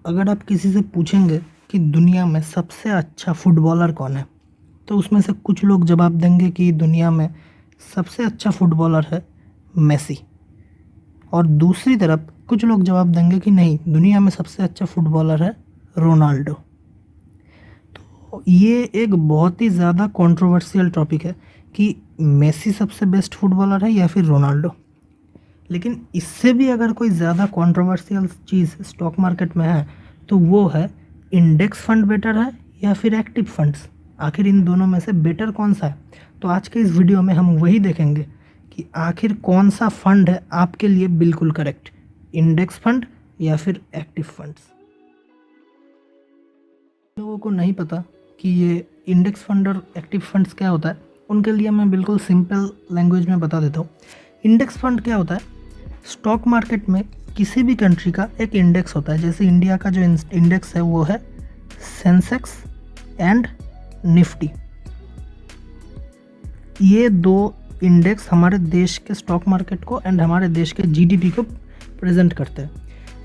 अगर आप किसी से पूछेंगे कि दुनिया में सबसे अच्छा फुटबॉलर कौन है, तो उसमें से कुछ लोग जवाब देंगे कि दुनिया में सबसे अच्छा फुटबॉलर है मेसी, और दूसरी तरफ कुछ लोग जवाब देंगे कि नहीं, दुनिया में सबसे अच्छा फुटबॉलर है रोनाल्डो। तो ये एक बहुत ही ज़्यादा कंट्रोवर्शियल टॉपिक है कि मेसी सबसे बेस्ट फुटबॉलर है या फिर रोनाल्डो। लेकिन इससे भी अगर कोई ज़्यादा कंट्रोवर्शियल चीज़ स्टॉक मार्केट में है तो वो है इंडेक्स फंड बेटर है या फिर एक्टिव फंड्स। आखिर इन दोनों में से बेटर कौन सा है? तो आज के इस वीडियो में हम वही देखेंगे कि आखिर कौन सा फंड है आपके लिए बिल्कुल करेक्ट, इंडेक्स फंड या फिर एक्टिव फंड्स। लोगों को नहीं पता कि ये इंडेक्स फंड और एक्टिव फंड्स क्या होता है, उनके लिए मैं बिल्कुल सिंपल लैंग्वेज में बता देता हूँ। इंडेक्स फंड क्या होता है? स्टॉक मार्केट में किसी भी कंट्री का एक इंडेक्स होता है। जैसे इंडिया का जो इंडेक्स है वो है सेंसेक्स एंड निफ्टी। ये दो इंडेक्स हमारे देश के स्टॉक मार्केट को एंड हमारे देश के जीडीपी को प्रेजेंट करते हैं।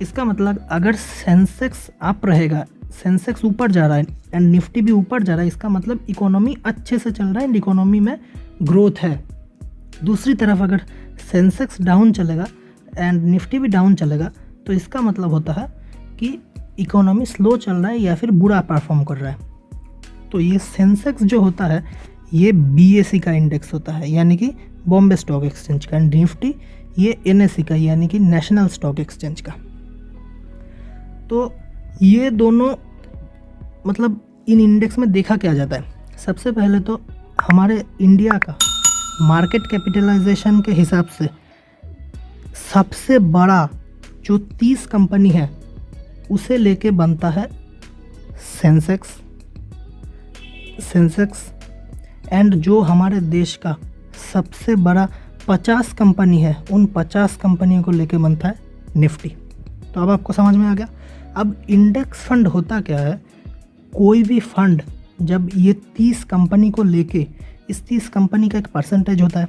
इसका मतलब अगर सेंसेक्स अप रहेगा, सेंसेक्स ऊपर जा रहा है एंड निफ्टी भी ऊपर जा रहा है, इसका मतलब इकोनॉमी अच्छे से चल रहा है एंड इकोनॉमी में ग्रोथ है। दूसरी तरफ अगर सेंसेक्स डाउन चलेगा एंड निफ्टी भी डाउन चलेगा तो इसका मतलब होता है कि इकोनॉमी स्लो चल रहा है या फिर बुरा परफॉर्म कर रहा है। तो ये सेंसेक्स जो होता है ये बीएसई का इंडेक्स होता है, यानी कि बॉम्बे स्टॉक एक्सचेंज का, एंड निफ्टी ये एनएसई का, यानी कि नेशनल स्टॉक एक्सचेंज का। तो ये दोनों मतलब इन इंडेक्स में देखा क्या जाता है? सबसे पहले तो हमारे इंडिया का मार्केट कैपिटलाइजेशन के हिसाब से सबसे बड़ा जो 30 कंपनी है उसे लेके बनता है सेंसेक्स एंड जो हमारे देश का सबसे बड़ा 50 कंपनी है, उन 50 कंपनियों को लेके बनता है निफ्टी। तो अब आपको समझ में आ गया। अब इंडेक्स फंड होता क्या है? कोई भी फंड जब ये 30 कंपनी को लेके, इस 30 कंपनी का एक परसेंटेज होता है।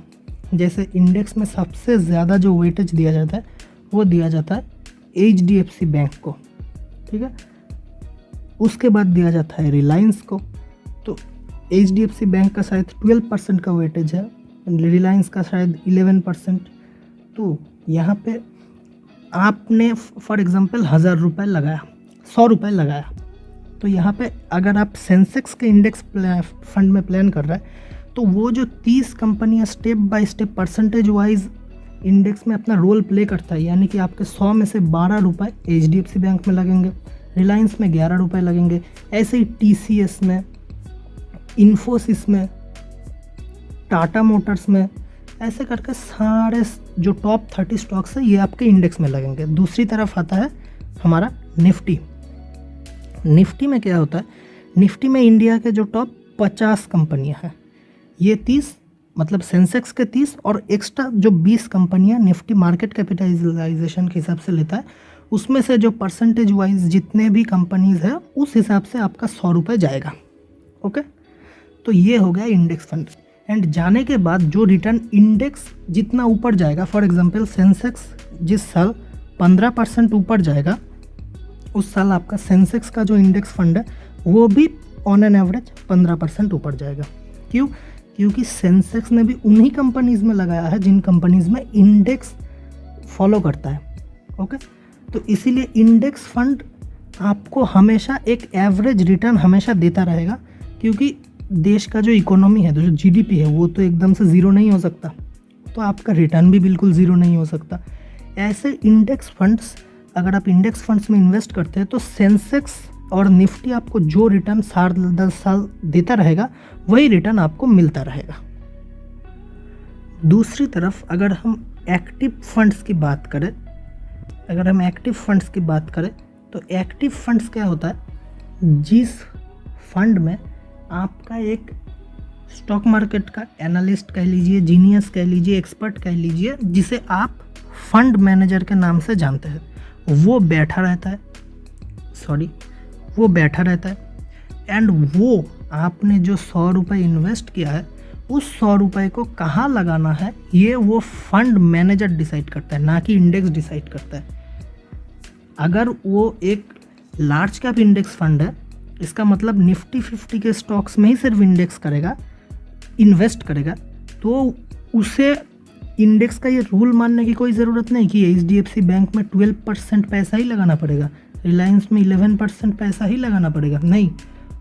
जैसे इंडेक्स में सबसे ज़्यादा जो वेटेज दिया जाता है वो दिया जाता है HDFC बैंक को, ठीक है। उसके बाद दिया जाता है रिलायंस को। तो HDFC बैंक का शायद 12% का वेटेज है, रिलायंस का शायद 11%। तो यहाँ पे आपने फॉर एग्जांपल 1000 रुपये लगाया, 100 रुपये लगाया, तो यहाँ पे अगर आप सेंसेक्स के इंडेक्स फंड में प्लान कर रहे हैं तो वो जो 30 कंपनियाँ step by step percentage wise index में अपना रोल प्ले करता है, यानी कि आपके 100 में से 12 रुपये HDFC बैंक में लगेंगे, रिलायंस में 11 रुपये लगेंगे, ऐसे ही TCS में, इन्फोसिस में, टाटा मोटर्स में, ऐसे करके सारे जो टॉप 30 स्टॉक्स है ये आपके इंडेक्स में लगेंगे। दूसरी तरफ आता है हमारा निफ्टी। निफ्टी में क्या होता है? निफ्टी में इंडिया के जो टॉप 50 कंपनियां हैं, ये 30 मतलब सेंसेक्स के 30 और एक्स्ट्रा जो 20 कंपनियां निफ्टी मार्केट कैपिटलाइजेशन के हिसाब से लेता है, उसमें से जो परसेंटेज वाइज जितने भी कंपनीज है उस हिसाब से आपका 100 रुपये जाएगा। ओके, तो ये हो गया इंडेक्स फंड। एंड जाने के बाद जो रिटर्न इंडेक्स जितना ऊपर जाएगा, फॉर एग्जांपल सेंसेक्स जिस साल 15% ऊपर जाएगा, उस साल आपका सेंसेक्स का जो इंडेक्स फंड है वो भी ऑन एन एवरेज 15% ऊपर जाएगा। क्यों? क्योंकि सेंसेक्स ने भी उन्हीं कंपनीज़ में लगाया है जिन कंपनीज़ में इंडेक्स फॉलो करता है। ओके, तो इसीलिए इंडेक्स फंड आपको हमेशा एक एवरेज रिटर्न हमेशा देता रहेगा, क्योंकि देश का जो इकोनॉमी है, जो जीडीपी है, वो तो एकदम से ज़ीरो नहीं हो सकता, तो आपका रिटर्न भी बिल्कुल ज़ीरो नहीं हो सकता। ऐसे इंडेक्स फंड्स, अगर आप इंडेक्स फंड्स में इन्वेस्ट करते हैं तो सेंसेक्स और निफ्टी आपको जो रिटर्न 10 साल देता रहेगा वही रिटर्न आपको मिलता रहेगा। दूसरी तरफ अगर हम एक्टिव फंड्स की बात करें, तो एक्टिव फंड्स क्या होता है? जिस फंड में आपका एक स्टॉक मार्केट का एनालिस्ट कह लीजिए, जीनियस कह लीजिए, एक्सपर्ट कह लीजिए, जिसे आप फंड मैनेजर के नाम से जानते हैं, वो बैठा रहता है एंड वो आपने जो 100 रुपये इन्वेस्ट किया है उस 100 रुपये को कहाँ लगाना है ये वो फंड मैनेजर डिसाइड करता है, ना कि इंडेक्स डिसाइड करता है। अगर वो एक लार्ज कैप इंडेक्स फंड है, इसका मतलब निफ्टी 50 के स्टॉक्स में ही सिर्फ इंडेक्स करेगा, इन्वेस्ट करेगा, तो उसे इंडेक्स का ये रूल मानने की कोई ज़रूरत नहीं कि HDFC बैंक में 12% पैसा ही लगाना पड़ेगा, रिलायंस में 11% पैसा ही लगाना पड़ेगा। नहीं,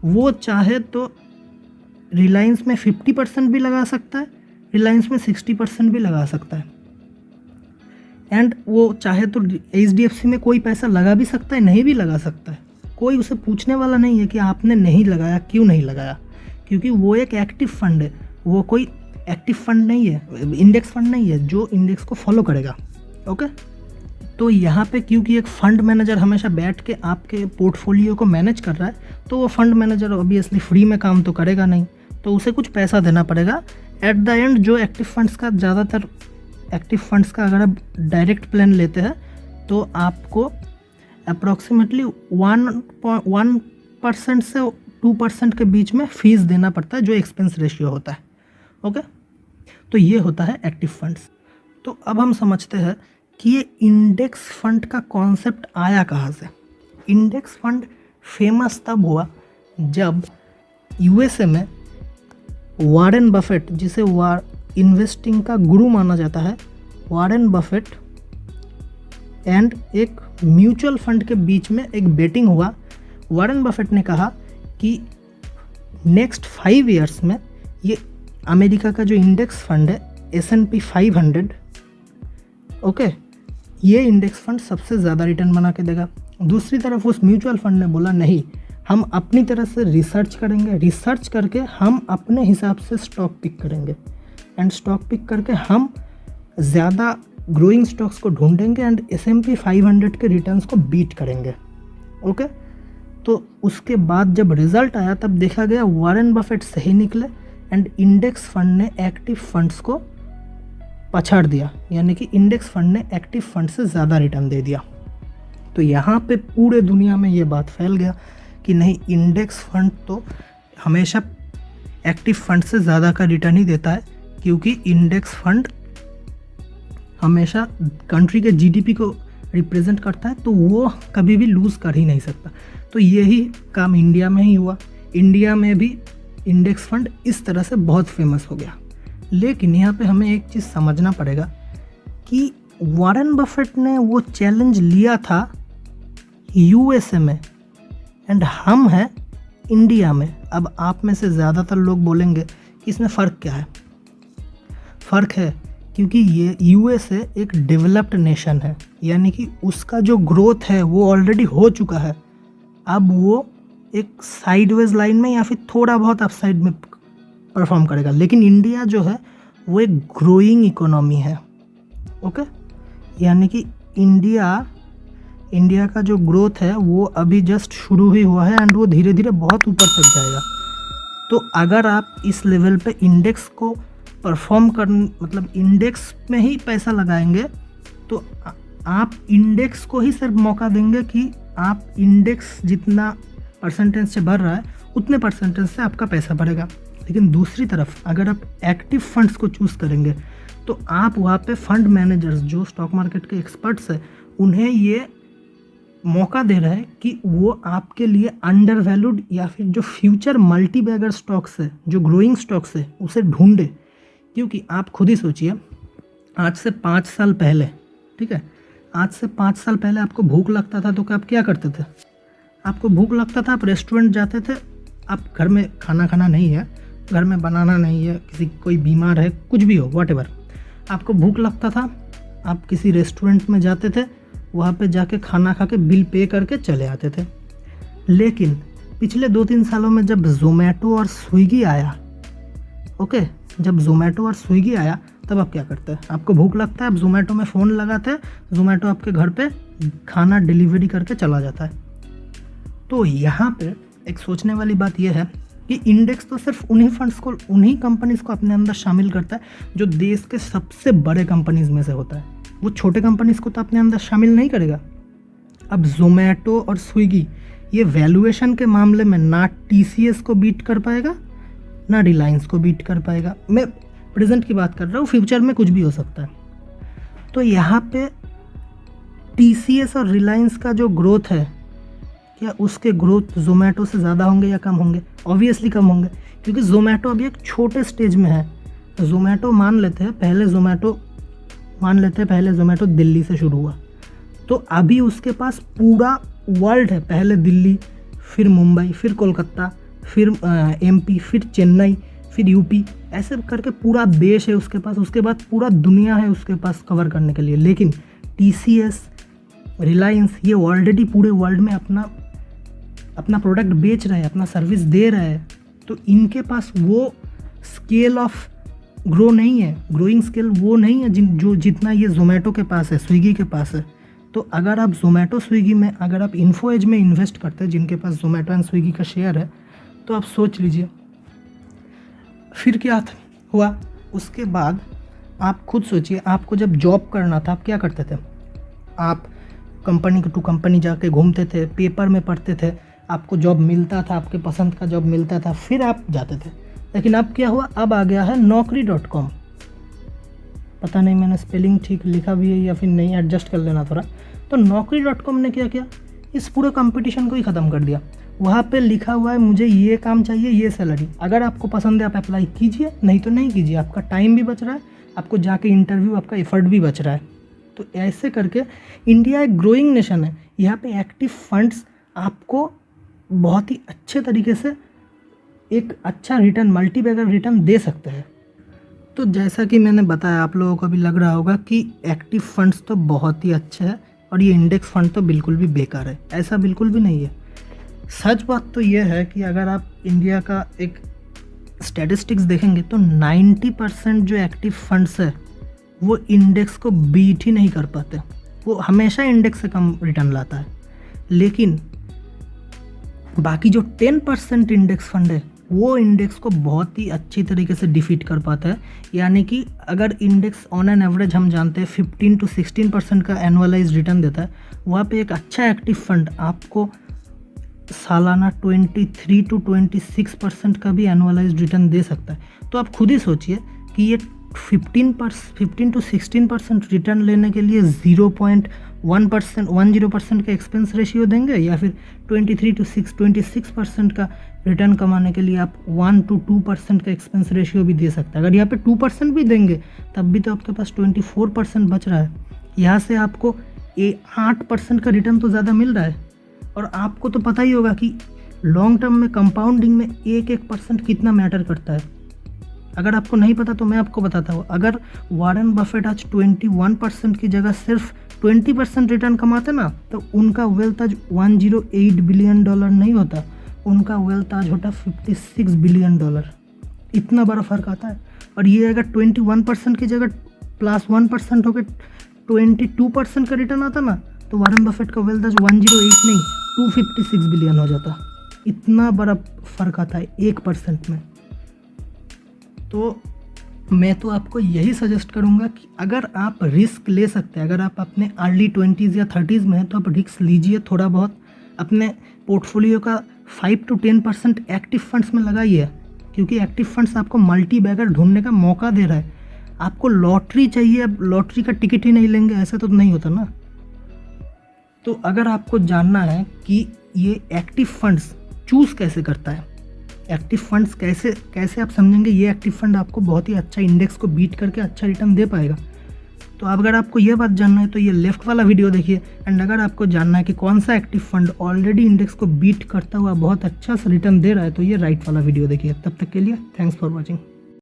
वो चाहे तो रिलायंस में 50% भी लगा सकता है, रिलायंस में 60% भी लगा सकता है, एंड वो चाहे तो HDFC में कोई पैसा लगा भी सकता है, नहीं भी लगा सकता है। कोई उसे पूछने वाला नहीं है कि आपने नहीं लगाया, क्यों नहीं लगाया, क्योंकि वो एक एक्टिव फंड है, वो कोई एक्टिव फंड नहीं है, इंडेक्स फंड नहीं है जो इंडेक्स को फॉलो करेगा। ओके, तो यहाँ पे क्योंकि एक फंड मैनेजर हमेशा बैठ के आपके पोर्टफोलियो को मैनेज कर रहा है, तो वो फंड मैनेजर ऑब्वियसली फ्री में काम तो करेगा नहीं, तो उसे कुछ पैसा देना पड़ेगा। एट द एंड जो एक्टिव फंड्स का ज़्यादातर एक्टिव फंड्स का अगर आप डायरेक्ट प्लान लेते हैं तो आपको अप्रॉक्सीमेटली 1% से 2% के बीच में फ़ीस देना पड़ता है, जो एक्सपेंस रेशियो होता है। ओके, तो ये होता है एक्टिव फंड्स। तो अब हम समझते हैं कि ये इंडेक्स फंड का कॉन्सेप्ट आया कहाँ से। इंडेक्स फंड फेमस तब हुआ जब USA में वॉरेन बफेट, जिसे इन्वेस्टिंग का गुरु माना जाता है, वॉरेन बफेट एंड एक म्यूचुअल फंड के बीच में एक बेटिंग हुआ। वॉरेन बफेट ने कहा कि नेक्स्ट 5 ईयर्स में ये अमेरिका का जो इंडेक्स फंड है S&P 500, ओके, ये इंडेक्स फंड सबसे ज़्यादा रिटर्न बना के देगा। दूसरी तरफ उस म्यूचुअल फंड ने बोला नहीं, हम अपनी तरह से रिसर्च करेंगे, रिसर्च करके हम अपने हिसाब से स्टॉक पिक करेंगे, एंड स्टॉक पिक करके हम ज़्यादा ग्रोइंग स्टॉक्स को ढूंढेंगे एंड S&P 500 के रिटर्न्स को बीट करेंगे। ओके, तो उसके बाद जब रिज़ल्ट आया तब देखा गया वॉरेन बफेट सही निकले एंड इंडेक्स फंड ने एक्टिव फंड्स को पछाड़ दिया, यानी कि इंडेक्स फंड ने एक्टिव फंड से ज़्यादा रिटर्न दे दिया। तो यहाँ पे पूरे दुनिया में ये बात फैल गया कि नहीं, इंडेक्स फंड तो हमेशा एक्टिव फंड से ज़्यादा का रिटर्न ही देता है, क्योंकि इंडेक्स फंड हमेशा कंट्री के GDP को रिप्रेजेंट करता है, तो वो कभी भी लूज़ कर ही नहीं सकता। तो यही काम इंडिया में ही हुआ। इंडिया में भी इंडेक्स फंड इस तरह से बहुत फेमस हो गया। लेकिन यहाँ पे हमें एक चीज़ समझना पड़ेगा कि वॉरेन बफेट ने वो चैलेंज लिया था USA में एंड हम हैं इंडिया में। अब आप में से ज़्यादातर लोग बोलेंगे कि इसमें फ़र्क क्या है। फ़र्क है क्योंकि ये USA एक डेवलप्ड नेशन है, यानी कि उसका जो ग्रोथ है वो ऑलरेडी हो चुका है। अब वो एक साइडवेज लाइन में या फिर थोड़ा बहुत अपसाइड में परफॉर्म करेगा। लेकिन इंडिया जो है वो एक ग्रोइंग इकोनॉमी है। ओके, यानी कि इंडिया का जो ग्रोथ है वो अभी जस्ट शुरू ही हुआ है एंड वो धीरे धीरे बहुत ऊपर तक जाएगा। तो अगर आप इस लेवल पे इंडेक्स को परफॉर्म कर, मतलब इंडेक्स में ही पैसा लगाएंगे, तो आप इंडेक्स को ही सिर्फ मौका देंगे कि आप इंडेक्स जितना परसेंटेज से बढ़ रहा है उतने परसेंटेज से आपका पैसा बढ़ेगा। लेकिन दूसरी तरफ अगर आप एक्टिव फंड्स को चूज़ करेंगे तो आप वहाँ पे फंड मैनेजर्स जो स्टॉक मार्केट के एक्सपर्ट्स हैं उन्हें ये मौका दे रहे हैं कि वो आपके लिए अंडर वैल्यूड या फिर जो फ्यूचर मल्टी बैगर स्टॉक्स है, जो ग्रोइंग स्टॉक्स है, उसे ढूंढे। क्योंकि आप खुद ही सोचिए, आज से 5 साल पहले, ठीक है, आज से 5 साल पहले आपको भूख लगता था तो आप क्या करते थे? आपको भूख लगता था, आप रेस्टोरेंट जाते थे। आप घर में खाना नहीं है, घर में बनाना नहीं है, किसी कोई बीमार है, कुछ भी हो, व्हाटएवर, आपको भूख लगता था, आप किसी रेस्टोरेंट में जाते थे, वहाँ पे जाके खाना खा के बिल पे करके चले आते थे। लेकिन पिछले 2-3 सालों में जब जोमेटो और स्विगी आया, ओके, जब जोमेटो और स्विगी आया तब आप क्या करते हैं? आपको भूख लगता है, आप जोमेटो में फ़ोन लगाते हैं, जोमेटो आपके घर पे खाना डिलीवरी करके चला जाता है। तो यहाँ पे एक सोचने वाली बात यह है कि इंडेक्स तो सिर्फ उन्हीं फंड्स को, उन्हीं कंपनीज़ को अपने अंदर शामिल करता है जो देश के सबसे बड़े कंपनीज़ में से होता है। वो छोटे कंपनीज़ को तो अपने अंदर शामिल नहीं करेगा। अब जोमेटो और स्विगी ये वैल्यूएशन के मामले में ना TCS को बीट कर पाएगा, ना रिलायंस को बीट कर पाएगा। मैं प्रेजेंट की बात कर रहा हूँ, फ्यूचर में कुछ भी हो सकता है। तो यहाँ पे TCS और रिलायंस का जो ग्रोथ है, क्या उसके ग्रोथ जोमेटो से ज़्यादा होंगे या कम होंगे? ऑब्वियसली कम होंगे, क्योंकि जोमेटो अभी एक छोटे स्टेज में है। जोमेटो मान लेते हैं पहले जोमेटो दिल्ली से शुरू हुआ, तो अभी उसके पास पूरा वर्ल्ड है। पहले दिल्ली, फिर मुंबई, फिर कोलकाता, फिर एमपी, फिर चेन्नई, फिर यूपी, ऐसे करके पूरा देश है उसके पास। उसके बाद पूरा दुनिया है उसके पास कवर करने के लिए। लेकिन TCS, रिलायंस, ये ऑलरेडी पूरे वर्ल्ड में अपना प्रोडक्ट बेच रहे हैं, अपना सर्विस दे रहे हैं। तो इनके पास वो स्केल ऑफ ग्रो नहीं है, ग्रोइंग स्केल वो नहीं है जो जितना ये जोमेटो के पास है, स्विगी के पास है। तो अगर आप जोमेटो स्विगी में, अगर आप इन्फो एज में इन्वेस्ट करते हैं, जिनके पास जोमेटो एंड स्विगी का शेयर है, तो आप सोच लीजिए फिर क्या हुआ। उसके बाद आप खुद सोचिए, आपको जब जॉब करना था आप क्या करते थे? आप कंपनी टू कंपनी जाके घूमते थे, पेपर में पढ़ते थे, आपको जॉब मिलता था, आपके पसंद का जॉब मिलता था, फिर आप जाते थे। लेकिन अब क्या हुआ? अब आ गया है Naukri.com। पता नहीं मैंने स्पेलिंग ठीक लिखा भी है या फिर नहीं, एडजस्ट कर लेना थोड़ा। तो Naukri.com ने क्या किया? इस पूरे कंपटीशन को ही ख़त्म कर दिया। वहाँ पे लिखा हुआ है मुझे ये काम चाहिए, ये सैलरी, अगर आपको पसंद है आप अप्लाई कीजिए, नहीं तो नहीं कीजिए। आपका टाइम भी बच रहा है, आपको जाके इंटरव्यू, आपका एफर्ट भी बच रहा है। तो ऐसे करके इंडिया एक ग्रोइंग नेशन है। यहाँ पे एक्टिव फंड्स आपको बहुत ही अच्छे तरीके से एक अच्छा रिटर्न, मल्टीबैगर रिटर्न दे सकते हैं। तो जैसा कि मैंने बताया, आप लोगों को भी लग रहा होगा कि एक्टिव फंड्स तो बहुत ही अच्छे हैं और ये इंडेक्स फंड तो बिल्कुल भी बेकार है। ऐसा बिल्कुल भी नहीं है। सच बात तो ये है कि अगर आप इंडिया का एक स्टैटिस्टिक्स देखेंगे तो 90% जो एक्टिव फंड्स है वो इंडेक्स को बीट ही नहीं कर पाते। वो हमेशा इंडेक्स से कम रिटर्न लाता है। लेकिन बाकी जो 10% इंडेक्स फंड है वो इंडेक्स को बहुत ही अच्छी तरीके से डिफीट कर पाता है। यानी कि अगर इंडेक्स ऑन एन एवरेज हम जानते हैं 15 to 16% का एनुअलाइज रिटर्न देता है, वहाँ पे एक अच्छा एक्टिव फंड आपको सालाना 23 to 26% का भी एनुअलाइज रिटर्न दे सकता है। तो आप खुद ही सोचिए कि ये 15 to 16% रिटर्न लेने के लिए 10% का एक्सपेंस रेशियो देंगे, या फिर 23 to 26% का रिटर्न कमाने के लिए आप 1 to 2% का एक्सपेंस रेशियो भी दे सकते हैं। अगर यहाँ पे 2% भी देंगे तब भी तो आपके पास 24% बच रहा है। यहाँ से आपको 8% का रिटर्न तो ज़्यादा मिल रहा है। और आपको तो पता ही होगा कि लॉन्ग टर्म में कंपाउंडिंग में 1% कितना मैटर करता है। अगर आपको नहीं पता तो मैं आपको बताता हूँ। अगर वॉरेन बफेट आज 21% की जगह सिर्फ 20% रिटर्न कमाते ना, तो उनका वेल्थ आज $108 बिलियन नहीं होता, उनका वेल्थ आज होता $56 बिलियन। इतना बड़ा फ़र्क आता है। और ये अगर 21% की जगह +1% होकर 22% का रिटर्न आता ना, तो वॉरेन बफेट का वेल्थ आज 108 नहीं 256 बिलियन हो जाता। इतना बड़ा फ़र्क आता है 1% में। तो मैं तो आपको यही सजेस्ट करूंगा कि अगर आप रिस्क ले सकते हैं, अगर आप अपने अर्ली 20s या 30s में हैं, तो आप रिस्क लीजिए थोड़ा बहुत। अपने पोर्टफोलियो का 5 to 10% एक्टिव फंड्स में लगाइए, क्योंकि एक्टिव फंड्स आपको मल्टी बैगर ढूंढने का मौका दे रहा है। आपको लॉटरी चाहिए, अब लॉटरी का टिकट ही नहीं लेंगे, ऐसा तो नहीं होता ना। तो अगर आपको जानना है कि ये एक्टिव फंड्स चूज़ कैसे करता है, एक्टिव फंड्स कैसे आप समझेंगे ये एक्टिव फंड आपको बहुत ही अच्छा इंडेक्स को बीट करके अच्छा रिटर्न दे पाएगा। तो अगर आपको ये बात जानना है तो ये लेफ्ट वाला वीडियो देखिए। एंड अगर आपको जानना है कि कौन सा एक्टिव फंड ऑलरेडी इंडेक्स को बीट करता हुआ बहुत अच्छा सा रिटर्न दे रहा है, तो ये राइट वाला वीडियो देखिए। तब तक के लिए थैंक्स फॉर वॉचिंग।